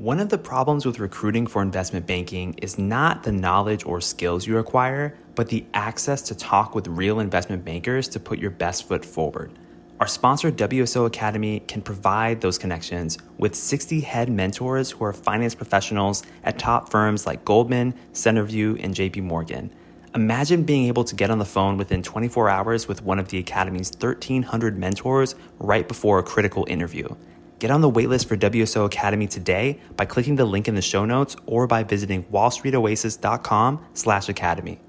One of the problems with recruiting for investment banking is not the knowledge or skills you acquire, but the access to talk with real investment bankers to put your best foot forward. Our sponsor, WSO Academy, can provide those connections with 60 head mentors who are finance professionals at top firms like Goldman, Centerview, and JP Morgan. Imagine being able to get on the phone within 24 hours with one of the Academy's 1,300 mentors right before a critical interview. Get on the waitlist for WSO Academy today by clicking the link in the show notes or by visiting wallstreetoasis.com/academy.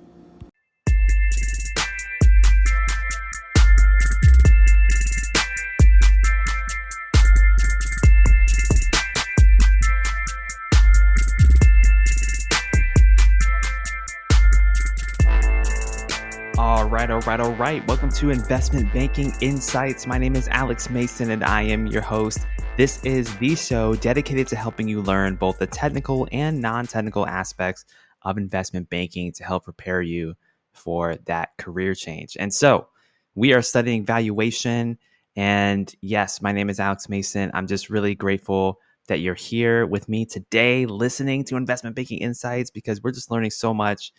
All right. Welcome to Investment Banking Insights. My name is Alex Mason and I am your host. This is the show dedicated to helping you learn both the technical and non-technical aspects of investment banking to help prepare you for that career change. And so we are studying valuation. And yes, my name is Alex Mason. I'm just really grateful that you're here with me today listening to Investment Banking Insights because we're just learning so much.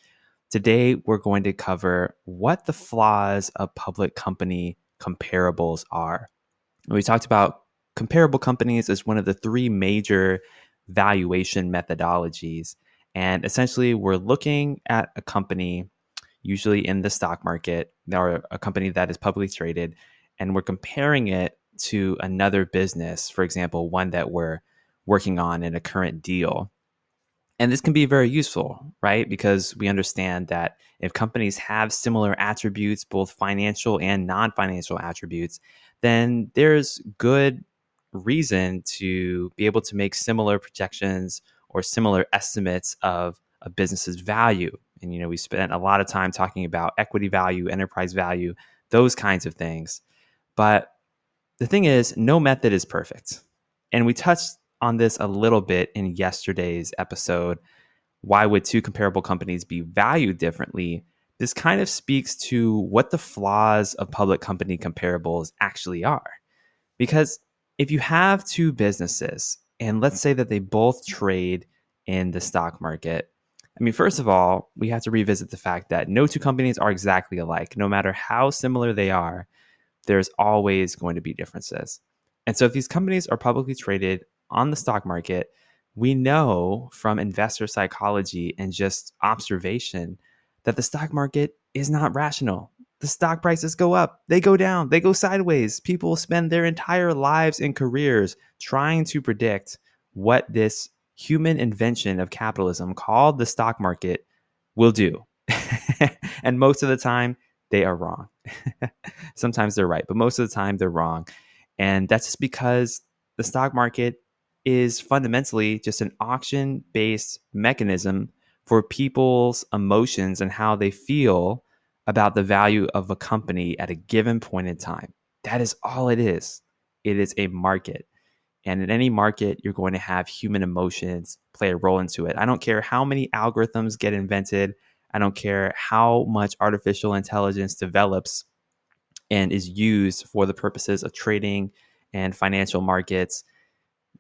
Today, we're going to cover what the flaws of public company comparables are. We talked about comparable companies as one of the three major valuation methodologies. And essentially, we're looking at a company, usually in the stock market, or a company that is publicly traded, and we're comparing it to another business, for example, one that we're working on in a current deal. And this can be very useful, right? Because we understand that if companies have similar attributes, both financial and non-financial attributes, then there's good reason to be able to make similar projections or similar estimates of a business's value. And, we spent a lot of time talking about equity value, enterprise value, those kinds of things. But the thing is, no method is perfect. And we touched on this a little bit in yesterday's episode. Why would two comparable companies be valued differently? This kind of speaks to what the flaws of public company comparables actually are. Because if you have two businesses, and let's say that they both trade in the stock market, first of all, we have to revisit the fact that no two companies are exactly alike. No matter how similar they are, there's always going to be differences. And so if these companies are publicly traded on the stock market, we know from investor psychology and just observation that the stock market is not rational. The stock prices go up, they go down, they go sideways. People spend their entire lives and careers trying to predict what this human invention of capitalism called the stock market will do. And most of the time, they are wrong. Sometimes they're right, but most of the time they're wrong. And that's just because the stock market is fundamentally just an auction-based mechanism for people's emotions and how they feel about the value of a company at a given point in time. That is all it is. It is a market. And in any market, you're going to have human emotions play a role into it. I don't care how many algorithms get invented. I don't care how much artificial intelligence develops and is used for the purposes of trading and financial markets.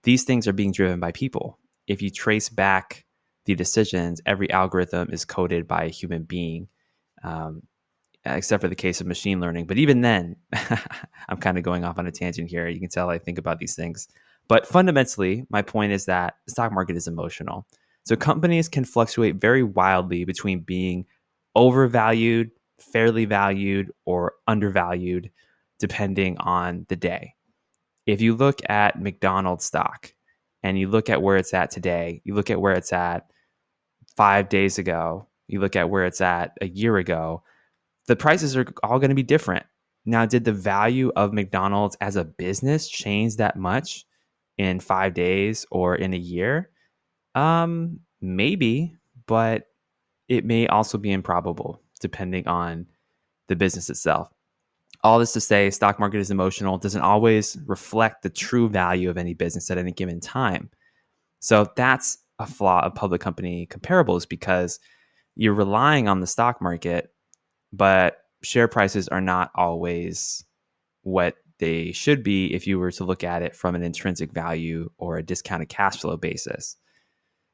These things are being driven by people. If you trace back the decisions, every algorithm is coded by a human being, except for the case of machine learning. But even then, I'm kind of going off on a tangent here. You can tell I think about these things. But fundamentally, my point is that the stock market is emotional. So companies can fluctuate very wildly between being overvalued, fairly valued, or undervalued, depending on the day. If you look at McDonald's stock and you look at where it's at today, you look at where it's at 5 days ago, you look at where it's at a year ago, the prices are all going to be different. Now, did the value of McDonald's as a business change that much in 5 days or in a year? Maybe, but it may also be improbable depending on the business itself. All this to say, stock market is emotional, doesn't always reflect the true value of any business at any given time. So that's a flaw of public company comparables because you're relying on the stock market, but share prices are not always what they should be if you were to look at it from an intrinsic value or a discounted cash flow basis.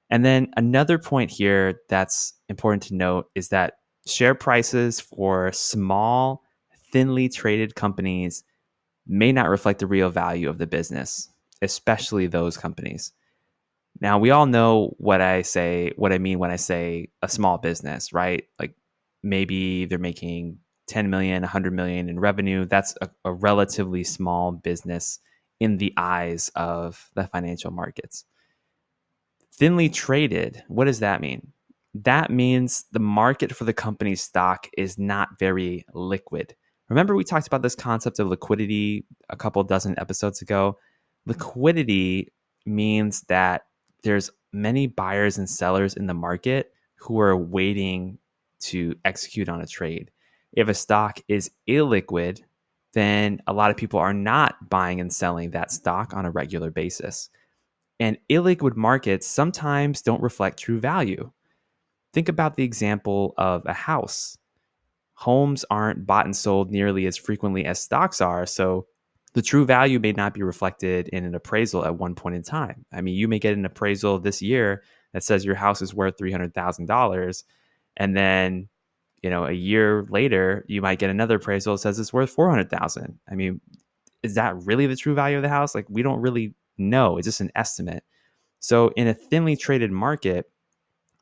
And then another point here that's important to note is that share prices for small, thinly traded companies may not reflect the real value of the business, especially those companies. Now, we all know what I mean when I say a small business, right? Like maybe they're making 10 million, 100 million in revenue. That's a relatively small business in the eyes of the financial markets. Thinly traded, what does that mean? That means the market for the company's stock is not very liquid. Remember, we talked about this concept of liquidity a couple dozen episodes ago. Liquidity means that there's many buyers and sellers in the market who are waiting to execute on a trade. If a stock is illiquid, then a lot of people are not buying and selling that stock on a regular basis. And illiquid markets sometimes don't reflect true value. Think about the example of a house. Homes aren't bought and sold nearly as frequently as stocks are, so the true value may not be reflected in an appraisal at one point in time. I mean, you may get an appraisal this year that says your house is worth $300,000, and then, a year later, you might get another appraisal that says it's worth $400,000. I mean, is that really the true value of the house? Like, we don't really know. It's just an estimate. So in a thinly traded market,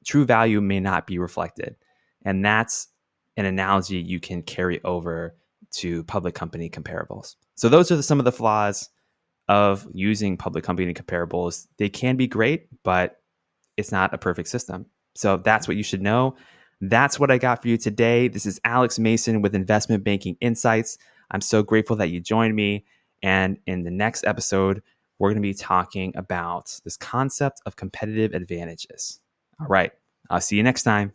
true value may not be reflected. And that's an analogy you can carry over to public company comparables. So those are some of the flaws of using public company comparables. They can be great, but it's not a perfect system. So that's what you should know. That's what I got for you today. This is Alex Mason with Investment Banking Insights. I'm so grateful that you joined me. And in the next episode, we're going to be talking about this concept of competitive advantages. All right. I'll see you next time.